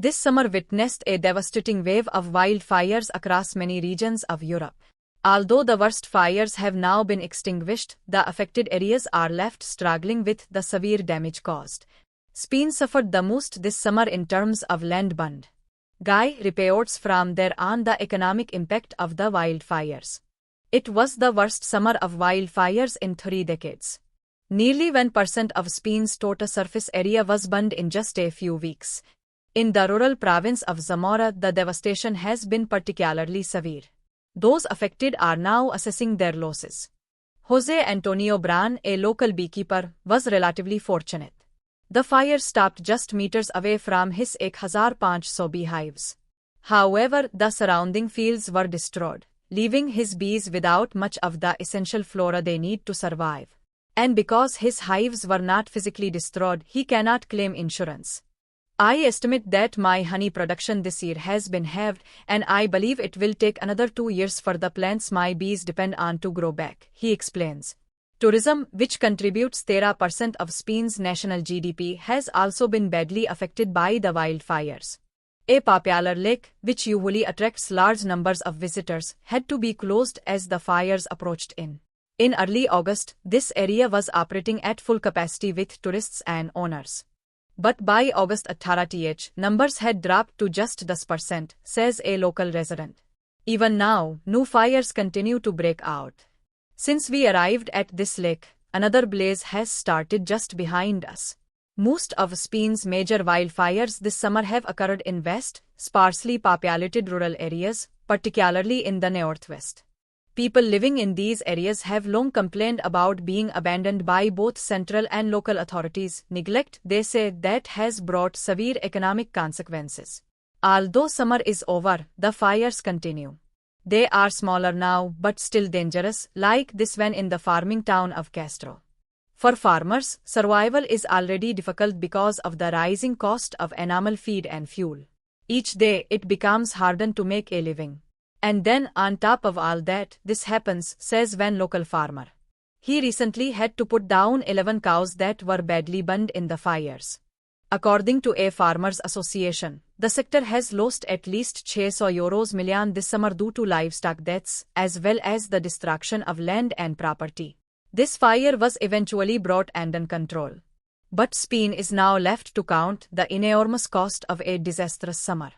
This summer witnessed a devastating wave of wildfires across many regions of Europe. Although the worst fires have now been extinguished, the affected areas are left struggling with the severe damage caused. Spain suffered the most this summer in terms of land burned. Guy reports from there on the economic impact of the wildfires. It was the worst summer of wildfires in 3 decades. Nearly 1% of Spain's total surface area was burned in just a few weeks. In the rural province of Zamora, the devastation has been particularly severe. Those affected are now assessing their losses. Jose Antonio Bran, a local beekeeper, was relatively fortunate. The fire stopped just meters away from his 1,500 beehives. However, the surrounding fields were destroyed, leaving his bees without much of the essential flora they need to survive. And because his hives were not physically destroyed, he cannot claim insurance. I estimate that my honey production this year has been halved, and I believe it will take another 2 years for the plants my bees depend on to grow back, he explains. Tourism, which contributes 30% of Spain's national GDP, has also been badly affected by the wildfires. A popular lake, which usually attracts large numbers of visitors, had to be closed as the fires approached in. In early August, this area was operating at full capacity with tourists and owners. But by August 18th, numbers had dropped to just 10%, says a local resident. Even now, new fires continue to break out. Since we arrived at this lake, another blaze has started just behind us. Most of Spain's major wildfires this summer have occurred in vast, sparsely populated rural areas, particularly in the northwest. People living in these areas have long complained about being abandoned by both central and local authorities. Neglect, they say, that has brought severe economic consequences. Although summer is over, the fires continue. They are smaller now but still dangerous, like this one in the farming town of Castro. For farmers, survival is already difficult because of the rising cost of animal feed and fuel. Each day it becomes harder to make a living. And then, on top of all that, this happens, says one local farmer. He recently had to put down 11 cows that were badly burned in the fires. According to a farmers' association, the sector has lost at least €600 million this summer due to livestock deaths, as well as the destruction of land and property. This fire was eventually brought under control. But Spain is now left to count the enormous cost of a disastrous summer.